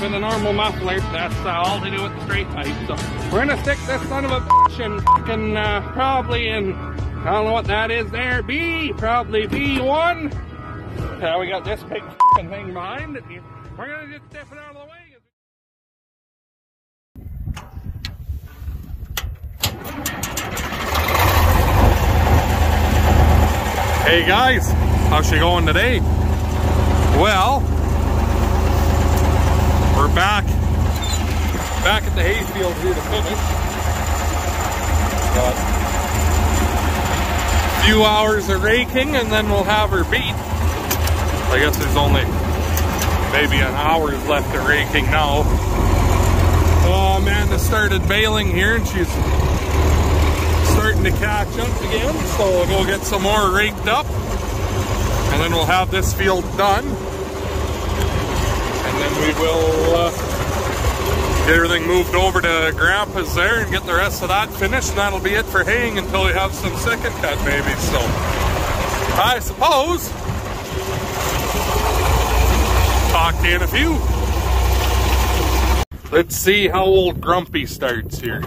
with a normal muffler. That's all to do with the straight pipe. So we're gonna stick this son of a bitch in fucking probably in, I don't know what that is there, probably B1. We got this big fucking thing behind it. We're gonna just step it out of the way. Hey guys, how's she going today? Well, we're back at the hayfield here to finish. Got a few hours of raking and then we'll have her beat. I guess there's only maybe an hour's left of raking now. Amanda started baling here and she's starting to catch up again, so we'll go get some more raked up and then we'll have this field done and then we will get everything moved over to Grandpa's there and get the rest of that finished, and that'll be it for haying until we have some second cut maybe. So I suppose talk to you in a few. Let's see how old Grumpy starts here.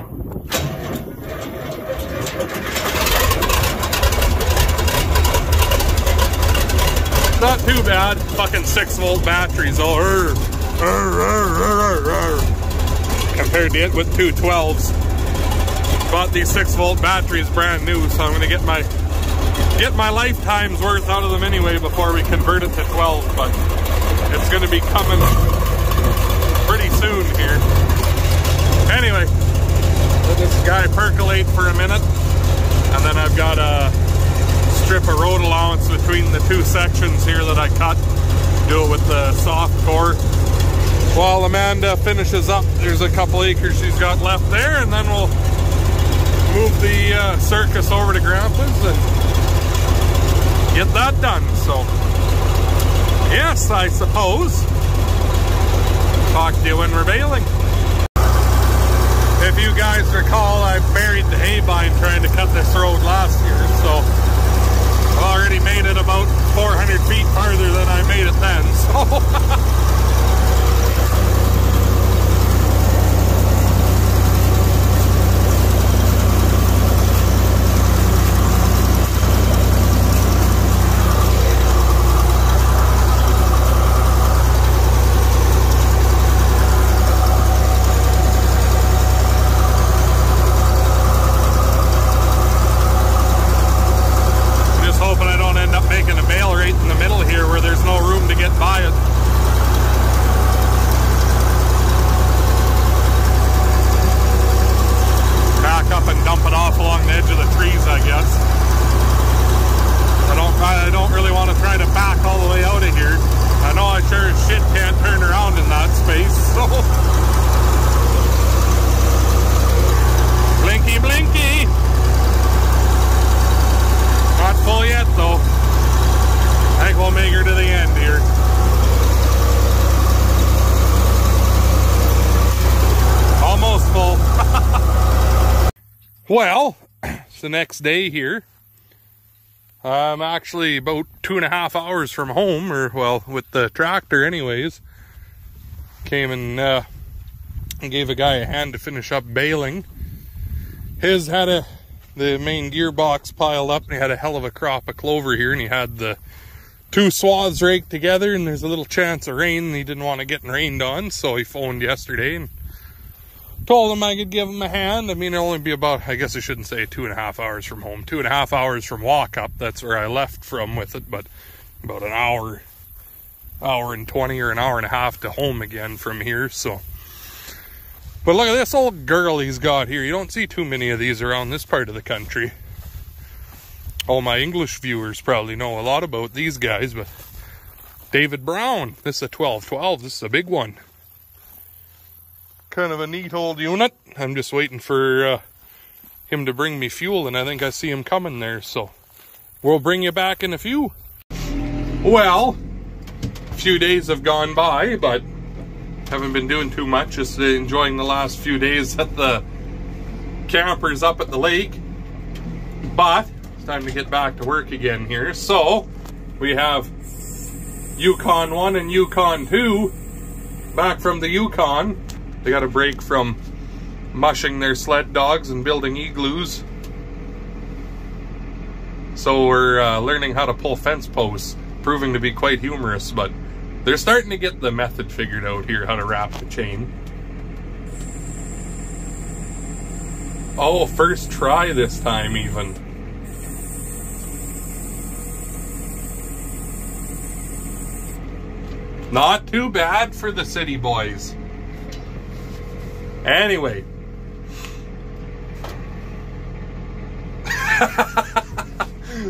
Not too bad. Fucking 6-volt batteries. Oh, compared to it with 212s. Bought these 6-volt batteries brand new, so I'm gonna get my lifetime's worth out of them anyway before we convert it to 12. But it's gonna be coming pretty soon here. Anyway, let this guy percolate for a minute, and then I've got a strip of road allowance between the two sections here that I cut. Do it with the soft core. While Amanda finishes up, there's a couple acres she's got left there, and then we'll move the circus over to Grandpa's and get that done. So, yes, I suppose. Talk to you when we're baling. If you guys recall, I buried the hay vine trying to cut this road last year, so I've already made it about 400 feet farther than I made it then, so I don't really want to try to back all the way out of here. I know I sure as shit can't turn around in that space, so blinky blinky. Not full yet though. I think we'll make her to the end here. Almost full. Well, it's the next day here. I'm actually about 2.5 hours from home, or well, with the tractor anyways. Came and gave a guy a hand to finish up baling. His had the main gearbox piled up, and he had a hell of a crop of clover here, and he had the two swaths raked together, and there's a little chance of rain, and he didn't want to get rained on, so he phoned yesterday and told him I could give him a hand. I mean, it'll only be about, I guess I shouldn't say 2.5 hours from home. 2.5 hours from walk up. That's where I left from with it, but about an hour and 20 or an hour and a half to home again from here. So, but look at this old girl he's got here. You don't see too many of these around this part of the country. All my English viewers probably know a lot about these guys, but David Brown. This is a 1212. This is a big one. Kind of a neat old unit. I'm just waiting for him to bring me fuel, and I think I see him coming there, so we'll bring you back in a few. Well, a few days have gone by, but haven't been doing too much, just enjoying the last few days at the campers up at the lake. But it's time to get back to work again here. So we have Yukon 1 and Yukon 2 back from the Yukon. They got a break from mushing their sled dogs and building igloos. So we're learning how to pull fence posts, proving to be quite humorous, but they're starting to get the method figured out here, how to wrap the chain. Oh, first try this time even. Not too bad for the city boys. Anyway.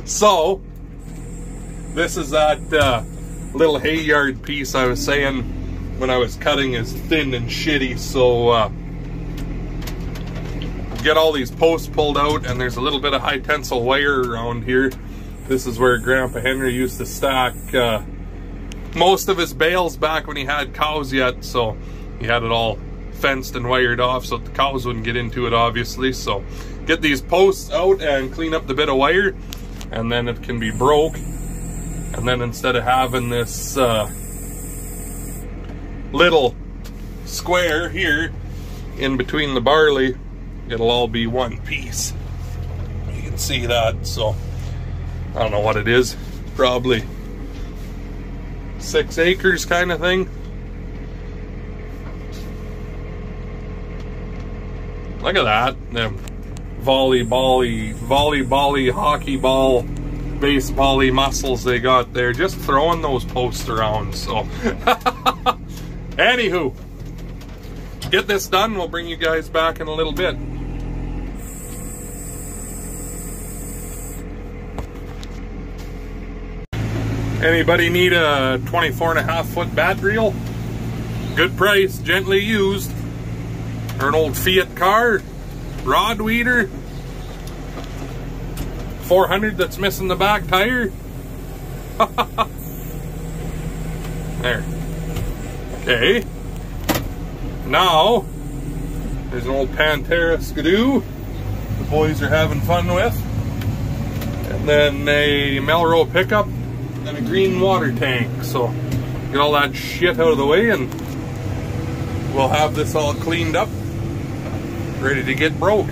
So, this is that little hay yard piece I was saying when I was cutting is thin and shitty, so get all these posts pulled out, and there's a little bit of high tensile wire around here. This is where Grandpa Henry used to stack most of his bales back when he had cows yet, so he had it all fenced and wired off so that the cows wouldn't get into it, obviously. So get these posts out and clean up the bit of wire, and then it can be broke. And then instead of having this little square here in between the barley, it'll all be one piece. You can see that. So I don't know what it is, probably 6 acres kind of thing. Look at that, them volleyball-y, hockey ball, baseball-y muscles they got there, just throwing those posts around. So anywho, get this done, we'll bring you guys back in a little bit. Anybody need a 24.5-foot bat reel? Good price, gently used. Or an old Fiat car, rod weeder, 400 that's missing the back tire. There. Okay. Now, there's an old Pantera Skidoo the boys are having fun with. And then a Melrose pickup and a green water tank. So, get all that shit out of the way and we'll have this all cleaned up, ready to get broke.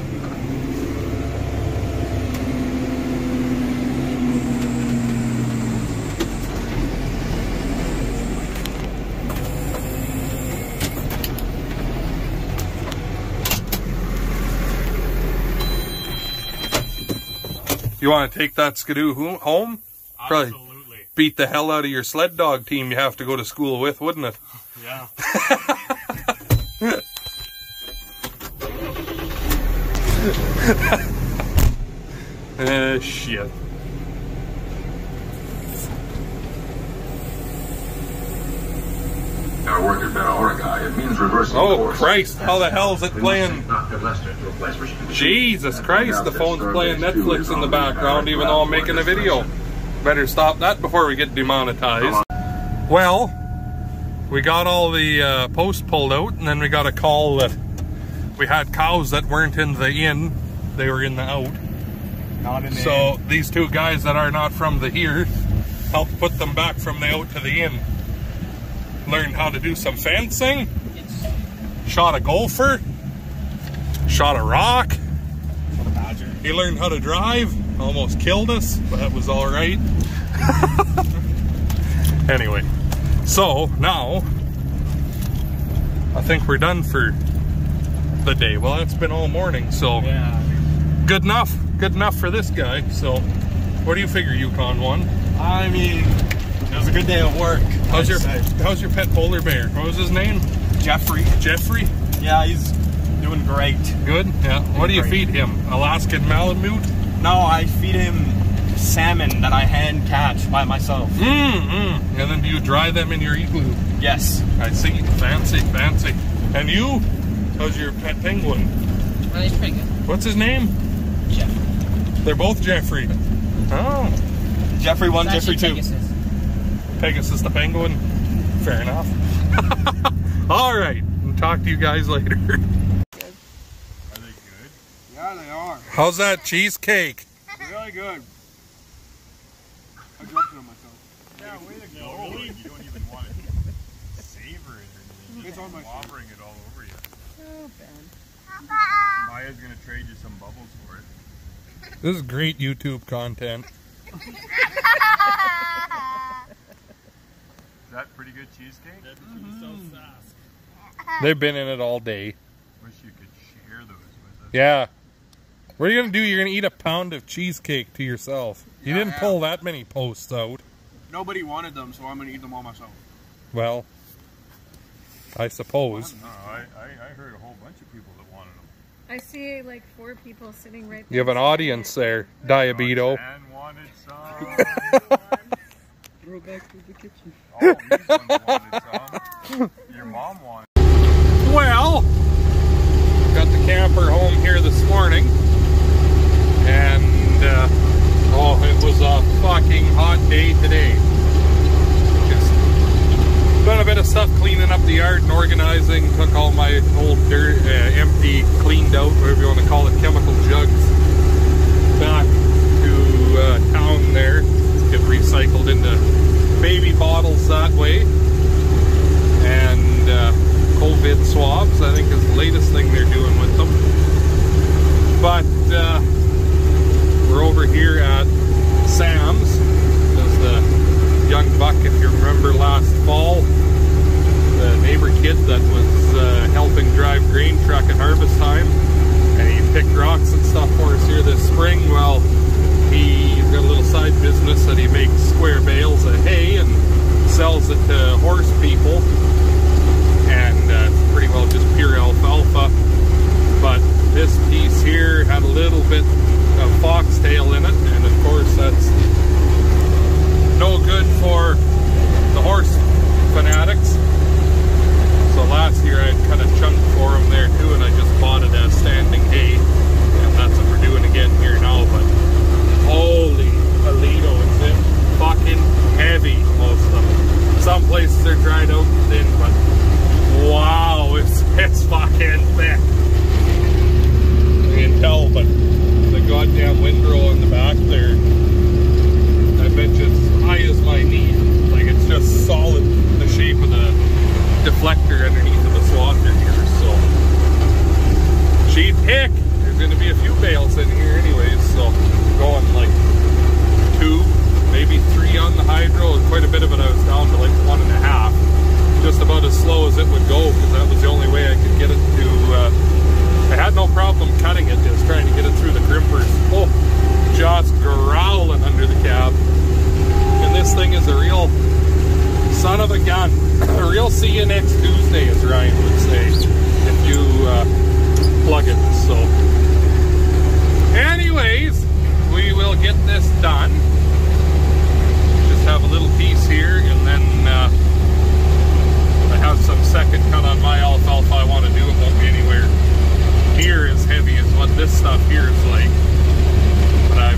You want to take that Skidoo home? Probably absolutely. Beat the hell out of your sled dog team you have to go to school with, wouldn't it? Yeah. Shit. Our work at Beta it means reversing Oh course. Christ, how the hell is it playing? Jesus Christ, the phone's playing Netflix in the background even though I'm making a video. Better stop that before we get demonetized. Well, we got all the posts pulled out, and then we got a call that we had cows that weren't in the in, they were in the out. Not in the So these two guys that are not from the here helped put them back from the out to the in. Learned how to do some fencing, shot a gopher, shot a rock. Shot a badger. He learned how to drive, almost killed us, but that was all right. Anyway, so now I think we're done for the day. Well, it's been all morning, so Yeah. good enough for this guy. So what do you figure, Yukon 1? I mean, it was a good day of work. How's your pet polar bear? What was his name? Jeffrey? Jeffrey? Yeah, he's doing great. Good? Yeah. What do you Great. feed him? Alaskan Malamute? No, I feed him salmon that I hand catch by myself. And then do you dry them in your igloo? Yes. I see. Fancy, fancy. And you? How's your pet penguin? Well, he's pretty good. What's his name? Jeff. They're both Jeffrey. Oh. Jeffrey 1, It's Jeffrey actually 2. Pegasus. Pegasus the penguin. Fair enough. All right. I'll talk to you guys later. Are they good? Yeah, they are. How's that cheesecake? Really good. I dropped it on myself. Yeah, way to go. No, really? You don't even want it. savor it and It's on my slobbering it all over you. Oh, Ben. Maya's gonna trade you some bubbles for it. This is great YouTube content. Is that pretty good cheesecake? They've been in it all day. Wish you could share those with us. Yeah. What are you going to do? You're going to eat a pound of cheesecake to yourself. You didn't pull that many posts out. Nobody wanted them, so I'm going to eat them all myself. Well, I suppose. No, I heard a whole bunch of people that wanted them. I see like 4 people sitting right there. You have an audience there, Diabeto. And wanted some. Throw it back to the kitchen. Oh, these ones wanted some. Your mom wanted. Well, got the camper home here this morning, and oh, it was a fucking hot day today. Just done a bit of stuff cleaning up the yard and organizing. Took all my old dirt, empty, cleaned out, whatever you want to call it, chemical jugs back to town there. Get recycled into baby bottles that way, and COVID swabs, I think, is the latest thing they're doing with them. But we're over here at Sam's. There's the young buck, if you remember last fall, the neighbor kid that was helping drive grain truck at harvest time, and he picked rocks and stuff for us here this spring. Well, he's got a little side business that he makes square bales of hay and sells it to horse people, and it's pretty well just pure alfalfa. But this piece here had a little bit of foxtail in it, and of course that's no good for the horse fanatics. So last year I cut a chunk for him there too, and I just bought it as standing hay, and that's what we're doing again here now. But holy Alito, is it fucking heavy, most of them. Some places they're dried out and thin, but wow, it's fucking thick. You can tell, but the goddamn windrow in the back there, I bet you it's as high as my knee. Like, it's just solid, the shape of the deflector underneath of the swather here, so cheap pick. There's going to be a few bales in here anyways, so going like 2, maybe 3 on the hydro, and quite a bit of it I was down to like 1.5. Just about as slow as it would go, because that was the only way I could get it to, I had no problem cutting it, just trying to get it through the crimpers. Oh, just growling under the cab. And this thing is a real son of a gun. A real see you next Tuesday, as Ryan would say, if you plug it, so. Anyways, we will get this done. Just have a little piece here, and then I have some second cut on my alfalfa I want to do. It won't be anywhere near as heavy as what this stuff here is like. But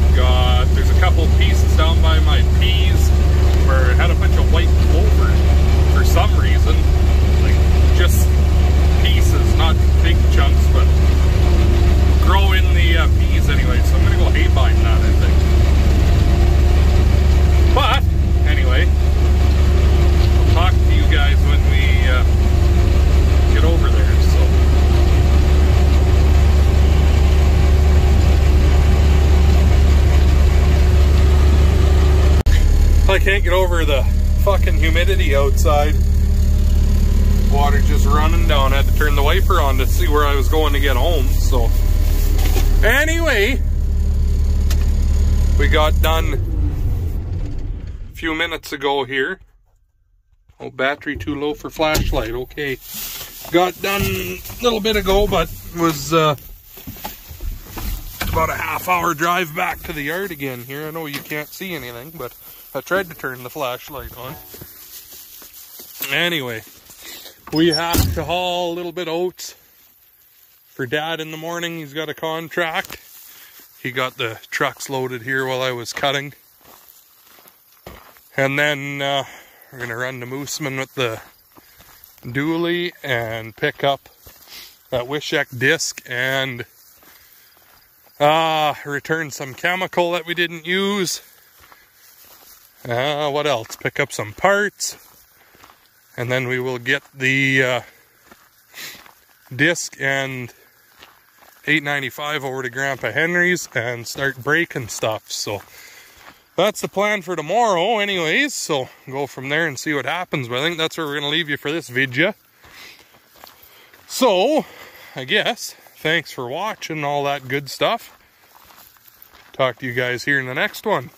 there's a couple pieces down by my peas where it had a bunch of white clover for some reason. Like, just pieces, not big chunks, but grow in the peas anyway. So I'm going to go hay buying that, I think. But, anyway, I'll talk to you guys when we get over there, so. I can't get over the fucking humidity outside. Water just running down. I had to turn the wiper on to see where I was going to get home, so. Anyway, we got done a few minutes ago here. Oh, battery too low for flashlight. Okay. Got done a little bit ago, but was about a half-hour drive back to the yard again here. I know you can't see anything, but I tried to turn the flashlight on. Anyway, we have to haul a little bit of oats for Dad in the morning. He's got a contract. He got the trucks loaded here while I was cutting. And then we're going to run to Mooseman with the dually and pick up that Wishek disc and return some chemical that we didn't use. What else? Pick up some parts. And then we will get the disc and 895 over to Grandpa Henry's and start breaking stuff. So that's the plan for tomorrow anyways. So go from there and see what happens. But I think that's where we're going to leave you for this video. So I guess thanks for watching all that good stuff. Talk to you guys here in the next one.